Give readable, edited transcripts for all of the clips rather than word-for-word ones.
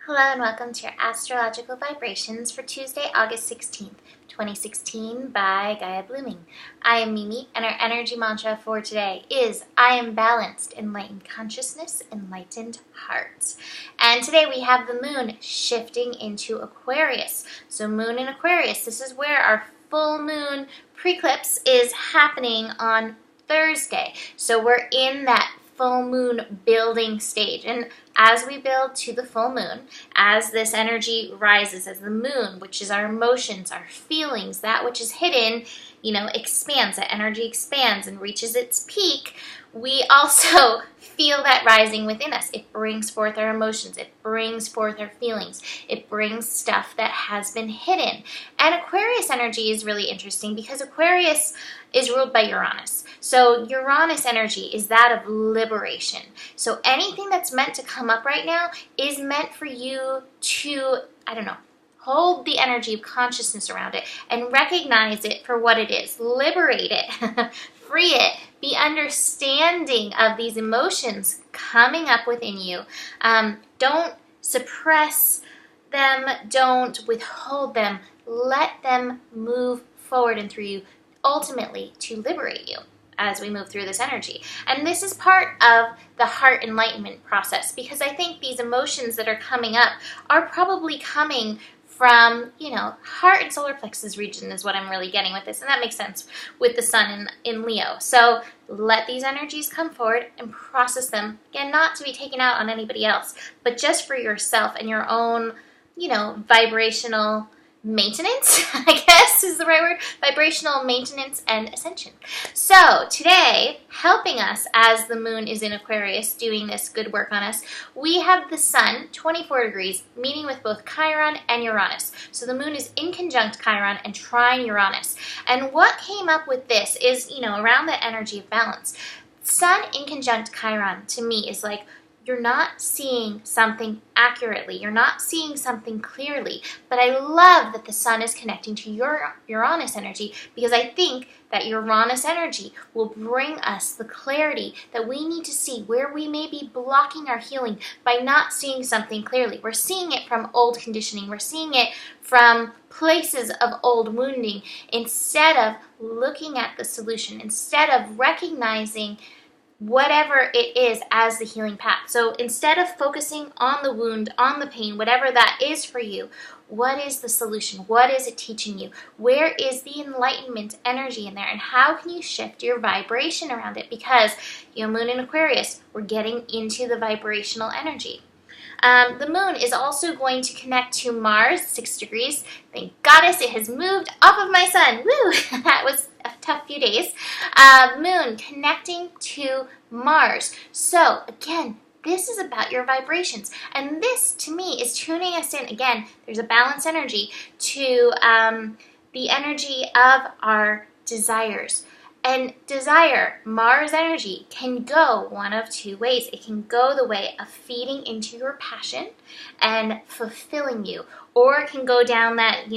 Hello and welcome to your astrological vibrations for Tuesday, August 16th, 2016 by Gaia Blooming. I am Mimi and our energy mantra for today is I am balanced, enlightened consciousness, enlightened heart. And today we have the moon shifting into Aquarius. So moon in Aquarius, this is where our full moon preclipse is happening on Thursday. So we're in that full moon building stage, and as we build to the full moon, as this energy rises, as the moon, which is our emotions, our feelings, that which is hidden, expands, that energy expands and reaches its peak, we also feel that rising within us. It brings forth our emotions, it brings forth our feelings, it brings stuff that has been hidden. And Aquarius energy is really interesting because Aquarius is ruled by Uranus. So Uranus energy is that of liberation. So anything that's meant to come up right now is meant for you to, hold the energy of consciousness around it and recognize it for what it is. Liberate it, free it, be understanding of these emotions coming up within you. Don't suppress them, don't withhold them. Let them move forward and through you, ultimately to liberate you as we move through this energy. And this is part of the heart enlightenment process, because I think these emotions that are coming up are probably coming from, heart and solar plexus region is what I'm really getting with this. And that makes sense with the sun in Leo. So let these energies come forward and process them. Again, not to be taken out on anybody else, but just for yourself and your own, vibrational maintenance, I guess is the right word, vibrational maintenance and ascension. So today, helping us as the moon is in Aquarius doing this good work on us, we have the sun, 24 degrees, meeting with both Chiron and Uranus. So the moon is inconjunct Chiron and trine Uranus. And what came up with this is, around the energy of balance. Sun inconjunct Chiron to me is like, you're not seeing something accurately. You're not seeing something clearly. But I love that the sun is connecting to your Uranus energy, because I think that Uranus energy will bring us the clarity that we need to see where we may be blocking our healing by not seeing something clearly. We're seeing it from old conditioning. We're seeing it from places of old wounding instead of looking at the solution, instead of recognizing whatever it is as the healing path. So instead of focusing on the wound, on the pain, whatever that is for you, what is the solution? What is it teaching you? Where is the enlightenment energy in there? And how can you shift your vibration around it? Because, moon in Aquarius, we're getting into the vibrational energy. The moon is also going to connect to Mars, 6 degrees. Thank goddess it has moved off of my sun. Woo! That was a tough few days. Moon connecting to Mars. So again, this is about your vibrations. And this, to me, is tuning us in. Again, there's a balanced energy to the energy of our desires. And desire, Mars energy, can go one of two ways. It can go the way of feeding into your passion and fulfilling you. Or it can go down that,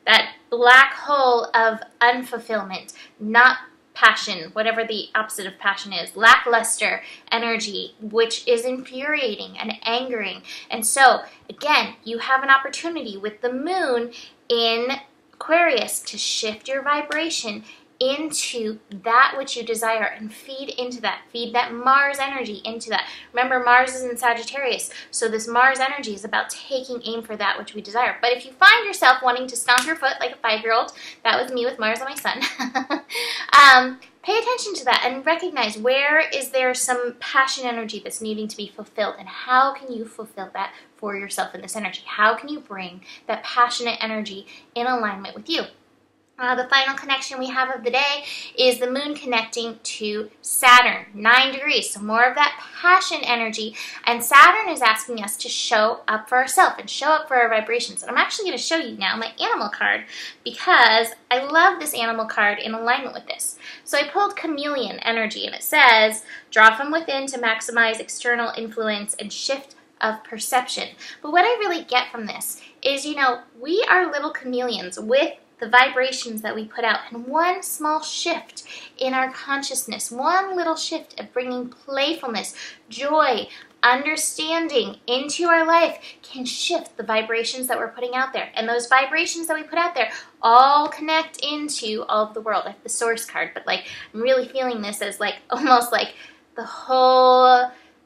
that black hole of unfulfillment, not passion, whatever the opposite of passion is, lackluster energy, which is infuriating and angering. And so, again, you have an opportunity with the moon in Aquarius to shift your vibration into that which you desire and feed into that. Feed that Mars energy into that. Remember, Mars is in Sagittarius, so this Mars energy is about taking aim for that which we desire. But if you find yourself wanting to stomp your foot like a 5-year-old, that was me with Mars on my sun, pay attention to that and recognize where is there some passion energy that's needing to be fulfilled, and how can you fulfill that for yourself in this energy? How can you bring that passionate energy in alignment with you? The final connection we have of the day is the moon connecting to Saturn, 9 degrees. So more of that passion energy. And Saturn is asking us to show up for ourselves and show up for our vibrations. And I'm actually going to show you now my animal card, because I love this animal card in alignment with this. So I pulled chameleon energy, and it says, draw from within to maximize external influence and shift of perception. But what I really get from this is, we are little chameleons with the vibrations that we put out, and one small shift in our consciousness, one little shift of bringing playfulness, joy, understanding into our life can shift the vibrations that we're putting out there. And those vibrations that we put out there all connect into all of the world, like the source card. But like, I'm really feeling this as like almost like the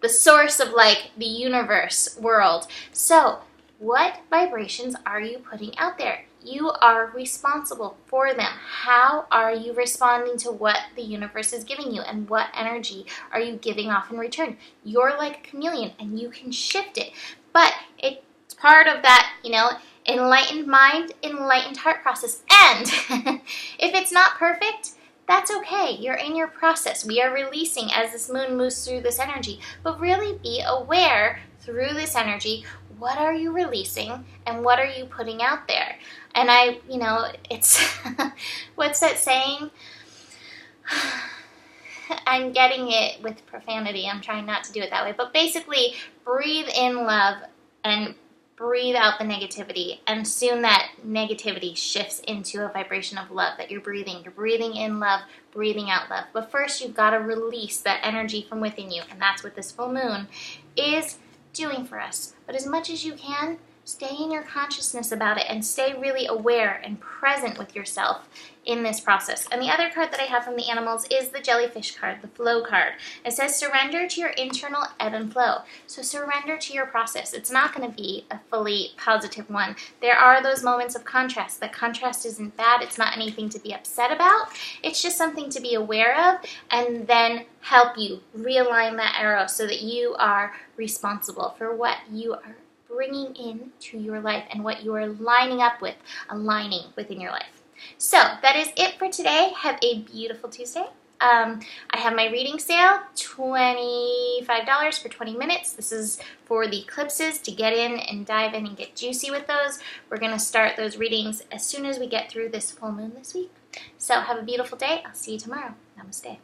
source of like the universe world. So what vibrations are you putting out there? You are responsible for them. How are you responding to what the universe is giving you, and what energy are you giving off in return? You're like a chameleon and you can shift it, but it's part of that, enlightened mind, enlightened heart process. And if it's not perfect, that's okay. You're in your process. We are releasing as this moon moves through this energy, but really be aware through this energy. What are you releasing and what are you putting out there? And it's, what's that saying? I'm getting it with profanity. I'm trying not to do it that way. But basically, breathe in love and breathe out the negativity. And soon that negativity shifts into a vibration of love that you're breathing. You're breathing in love, breathing out love. But first, you've got to release that energy from within you. And that's what this full moon is doing for us. But as much as you can, stay in your consciousness about it and stay really aware and present with yourself in this process. And the other card that I have from the animals is the jellyfish card, the flow card. It says surrender to your internal ebb and flow. So surrender to your process. It's not going to be a fully positive one. There are those moments of contrast. That contrast isn't bad. It's not anything to be upset about. It's just something to be aware of and then help you realign that arrow so that you are responsible for what you are bringing into your life and what you are lining up with, aligning within your life. So that is it for today. Have a beautiful Tuesday. I have my reading sale, $25 for 20 minutes. This is for the eclipses, to get in and dive in and get juicy with those. We're going to start those readings as soon as we get through this full moon this week. So have a beautiful day. I'll see you tomorrow. Namaste.